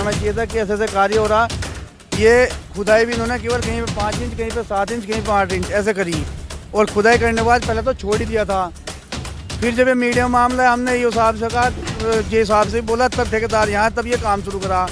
बताना चाहिए था कि ऐसे ऐसे कार्य हो रहा। ये खुदाई भी इन्होंने केवल कहीं पे 5 इंच, कहीं पे 7 इंच, कहीं पे 8 इंच ऐसे करी, और खुदाई करने के बाद पहले तो छोड़ ही दिया था। फिर जब ये मीडियम मामला है, हमने ये हिसाब से कहा, जे हिसाब से बोला, तब ठेकेदार यहाँ तब ये काम शुरू करा।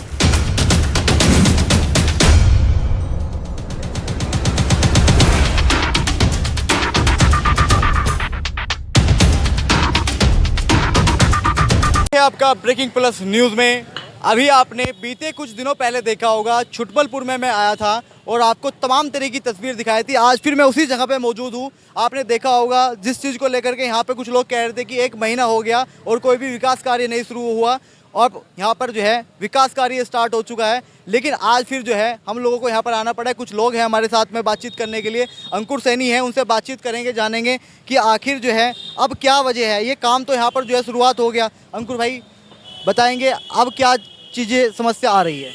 आपका ब्रेकिंग प्लस न्यूज़ में अभी आपने बीते कुछ दिनों पहले देखा होगा, छुटबलपुर में मैं आया था और आपको तमाम तरह की तस्वीर दिखाई थी। आज फिर मैं उसी जगह पे मौजूद हूँ। आपने देखा होगा जिस चीज़ को लेकर के यहाँ पे कुछ लोग कह रहे थे कि 1 महीना हो गया और कोई भी विकास कार्य नहीं शुरू हुआ, और यहाँ पर जो है विकास कार्य स्टार्ट हो चुका है। लेकिन आज फिर जो है हम लोगों को यहाँ पर आना पड़ा है। कुछ लोग हैं हमारे साथ में बातचीत करने के लिए, अंकुर सैनी है, उनसे बातचीत करेंगे, जानेंगे कि आखिर जो है अब क्या वजह है। ये काम तो यहाँ पर जो है शुरुआत हो गया। अंकुर भाई बताएंगे अब क्या चीज़ें समस्या आ रही है।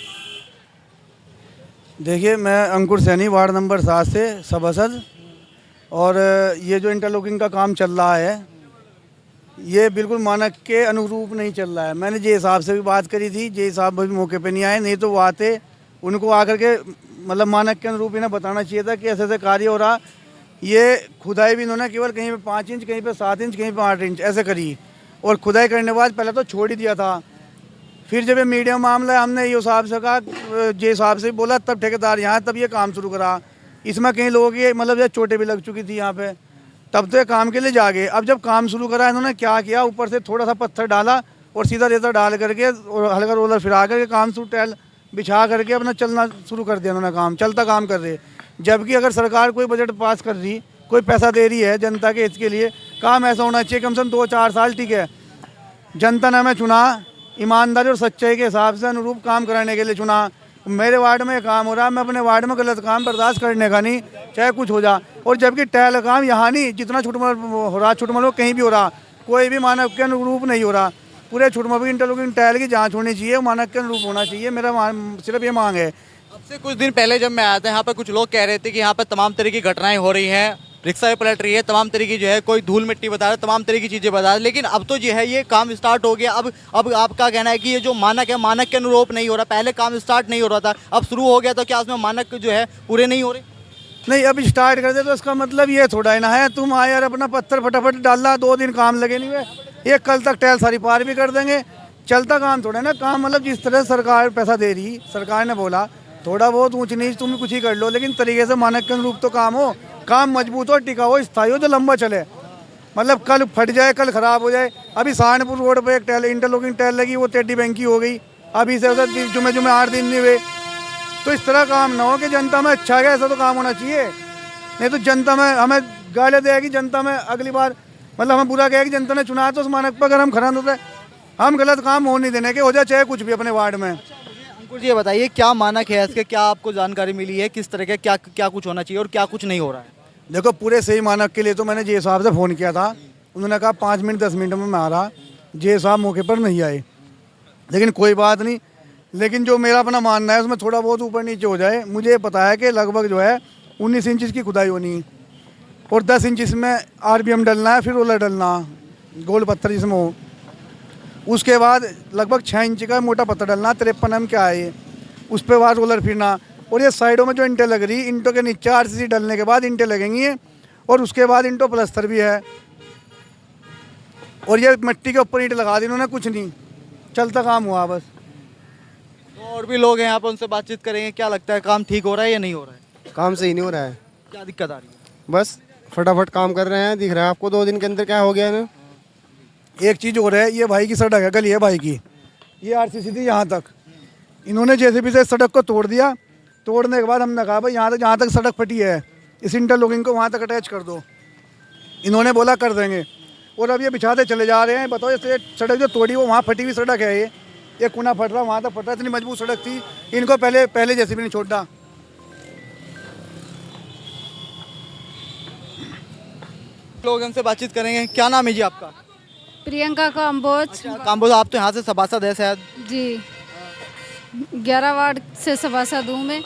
देखिए, मैं अंकुर सैनी, वार्ड नंबर 7 से सभासद, और ये जो इंटरलॉकिंग का काम चल रहा है ये बिल्कुल मानक के अनुरूप नहीं चल रहा है। मैंने जे साहब से भी बात करी थी, जे साहब भी मौके पे नहीं आए, नहीं तो वो आते, उनको आकर के मतलब मानक के अनुरूप इन्हें बताना चाहिए था कि ऐसे ऐसे कार्य हो रहा। ये खुदाई भी इन्होंने केवल कहीं पे 5 इंच, कहीं पे 7 इंच, कहीं पे 8 इंच ऐसे करी, और खुदाई करने के बाद पहले तो छोड़ ही दिया था। फिर जब ये मीडियम मामला है, हमने ये हिसाब से कहा, जे साहब से बोला, तब ठेकेदार यहाँ तब ये काम शुरू करा। इसमें कई लोगों की मतलब चोटें भी लग चुकी थी यहाँ पे, तब तो ये काम के लिए जा गए। अब जब काम शुरू करा, इन्होंने क्या किया, ऊपर से थोड़ा सा पत्थर डाला और सीधा रेता डाल करके और हल्का रोलर फिरा करके काम शुरू, टाइल बिछा करके अपना चलना शुरू कर दिया इन्होंने। काम चलता काम कर रहे, जबकि अगर सरकार कोई बजट पास कर रही, कोई पैसा दे रही है जनता के हित के लिए, काम ऐसा होना चाहिए कम से कम 2-4 साल, ठीक है। जनता ने हमें चुना ईमानदारी और सच्चाई के हिसाब से अनुरूप काम कराने के लिए चुना। मेरे वार्ड में काम हो रहा है, मैं अपने वार्ड में गलत काम बर्दाश्त करने का नहीं, चाहे कुछ हो जा। और जबकि टाइल काम यहाँ नहीं, जितना छुटमल हो रहा, छुटमल कहीं भी हो रहा, कोई भी मानक के अनुरूप नहीं हो रहा। पूरे छुटमल की इंटरलॉकिंग टाइल की जांच होनी चाहिए, मानक के अनुरूप होना चाहिए। मेरा सिर्फ ये मांग है। अब से कुछ दिन पहले जब मैं आया था यहाँ पर, कुछ लोग कह रहे थे कि यहाँ पर तमाम तरह की घटनाएं हो रही हैं, रिक्शा भी पलट रही है, तमाम तरह की जो है कोई धूल मिट्टी बता रहा है, तमाम तरह की चीज़ें बता रहे हैं। लेकिन अब तो जो है ये काम स्टार्ट हो गया। अब आपका कहना है कि ये जो मानक है, मानक के अनुरूप नहीं हो रहा। पहले काम स्टार्ट नहीं हो रहा था, अब शुरू हो गया, तो क्या उसमें मानक जो है पूरे नहीं हो रहे? नहीं, अब स्टार्ट कर दे तो इसका मतलब ये थोड़ा ही ना है तुम आए यार अपना पत्थर फटाफट डालना, 2 दिन काम लगे नहीं हुए, ये कल तक टाइल सारी पार भी कर देंगे। चलता काम थोड़ा ना। काम मतलब जिस तरह सरकार पैसा दे रही, सरकार ने बोला थोड़ा बहुत ऊंच नीच तुम कुछ ही कर लो, लेकिन तरीके से मानक के अनुरूप तो काम हो, काम मजबूत हो, टिका हो, स्थायी हो, जो लंबा चले। मतलब कल फट जाए, कल खराब हो जाए। अभी सहारनपुर रोड पे एक टाइल, इंटरलॉकिंग टाइल लगी, वो टेढ़ी बेंकी हो गई, अभी से उधर जुमे 8 दिन नहीं हुए। तो इस तरह काम ना हो कि जनता में अच्छा गया, ऐसा तो काम होना चाहिए। नहीं तो जनता में हमें गालियाँ देगी, जनता में अगली बार मतलब हमें बुरा कहेगी। जनता ने चुना तो उस मानक पर अगर हम खड़ा होते, हम गलत काम हो नहीं देने के, हो जाए चाहे कुछ भी अपने वार्ड में। अंकुर जी ये बताइए, क्या मानक है इसके, क्या आपको जानकारी मिली है, किस तरह के क्या क्या कुछ होना चाहिए और क्या कुछ नहीं हो रहा है? देखो, पूरे सही मानक के लिए तो मैंने जे साहब से फ़ोन किया था, उन्होंने कहा 5 मिनट 10 मिनट में मैं आ रहा। जे साहब मौके पर नहीं आए, लेकिन कोई बात नहीं। लेकिन जो मेरा अपना मानना है उसमें थोड़ा बहुत ऊपर नीचे हो जाए। मुझे पता है कि लगभग जो है 19 इंच की खुदाई होनी है, और 10 इंच इसमें RBM डलना है, फिर रोलर डलना, गोल पत्थर जिसमें हो। उसके बाद लगभग 6 इंच का मोटा पत्थर डलना, 53 M क्या है ये, उस पर बाद रोलर फिरना। और ये साइडों में जो इंटें लग रही, इंटों के नीचे RCC डलने के बाद इंटें लगेंगी, और उसके बाद इंटो प्लस्तर भी है। और ये मिट्टी के ऊपर ईंट लगा दी इन्होंने, कुछ नहीं, चलता काम हुआ बस। तो और भी लोग हैं यहाँ पर, उनसे बातचीत करेंगे। क्या लगता है काम ठीक हो रहा है या नहीं हो रहा है? काम सही नहीं हो रहा है, क्या दिक्कत आ रही है? बस फटाफट काम कर रहे हैं, दिख रहा है आपको 2 दिन के अंदर क्या हो गया है ना। एक चीज़ और है, ये भाई की सड़क है, गली है भाई की, ये RCC थी यहाँ तक, इन्होंने JCB से सड़क को तोड़ दिया। तोड़ने के बाद हमने कहा भाई यहाँ तक, जहाँ तक सड़क फटी है, इस इंटरलॉकिंग को वहाँ तक अटैच कर दो। इन्होंने बोला कर देंगे, और अब ये बिछाते चले जा रहे हैं। बताओ, ये सड़क जो तोड़ी वो वहाँ फटी हुई सड़क है, ये कुना फट रहा, वहाँ तक फट रहा, इतनी मजबूत सड़क थी। इनको पहले JCB ने छोड़ा। लोग हमसे बातचीत करेंगे। क्या नाम है जी आपका? प्रियंका काम्बोज। अच्छा काम्बोज, आप तो यहाँ से सभासद है शायद? जी, 11 वार्ड से सभासद हूँ मैं।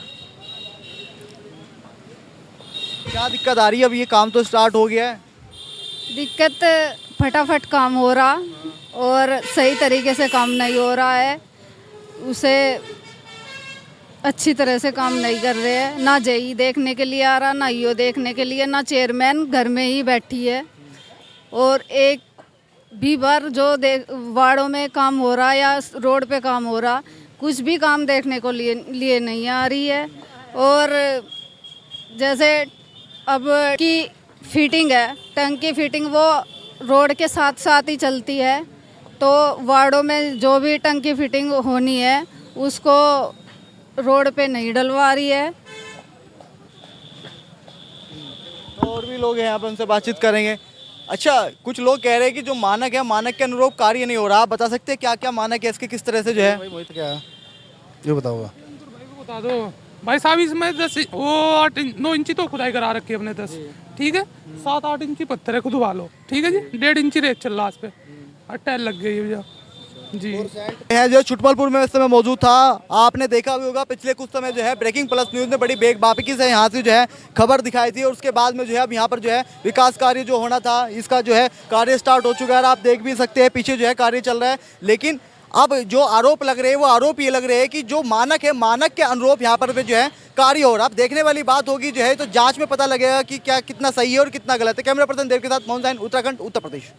क्या दिक्कत आ रही है? अब ये काम तो स्टार्ट हो गया है। दिक्कत फटाफट काम हो रहा और सही तरीके से काम नहीं हो रहा है। उसे अच्छी तरह से काम नहीं कर रहे हैं। ना जेई देखने के लिए आ रहा, ना ईओ देखने के लिए, ना चेयरमैन, घर में ही बैठी है। और एक भी बार जो वार्डों में काम हो रहा या रोड पे काम हो रहा, कुछ भी काम देखने को लिए नहीं आ रही है। और जैसे अब की फिटिंग है, टंग की फिटिंग वो रोड के साथ साथ ही चलती है, तो वार्डों में जो भी टंग की फिटिंग होनी है उसको रोड पे नहीं डलवा रही है। तो और भी लोग हैं यहाँ पे, उनसे बातचीत करेंगे। अच्छा, कुछ लोग कह रहे हैं कि जो मानक है, मानक के अनुरूप कार्य नहीं हो रहा। आप बता सकते हैं क्या क्या मानक है इसके, किस तरह से जो है? भाई वही तो क्या है, ये बताओगा। बता दो भाई साहब, इसमें 10 वो 9 इंची तो खुदाई करा रखी है अपने 10, ठीक है। 7-8 इंची पत्थर है, खुदवा लो, ठीक है जी। 1.5 इंची रेत चल रहा है इस पे, और टाइल लग गई है भैया जी। है जो छुटमलपुर में इस समय मौजूद था। आपने देखा भी होगा पिछले कुछ समय जो है ब्रेकिंग प्लस न्यूज़ ने बड़ी बेबाकी से यहाँ से जो है खबर दिखाई थी, और उसके बाद में जो है अब यहाँ पर जो है विकास कार्य जो होना था, इसका जो है कार्य स्टार्ट हो चुका है। आप देख भी सकते हैं पीछे जो है कार्य चल रहा है। लेकिन अब जो आरोप लग रहे हैं वो आरोप ये लग रहे हैं कि जो मानक है, मानक के अनुरूप यहाँ पर जो है कार्य हो रहा है। अब देखने वाली बात होगी जो है, तो जांच में पता लगेगा कि क्या कितना सही है और कितना गलत है। कैमरा पर्सन देव के साथ मोहन जैन, उत्तराखंड, उत्तर प्रदेश।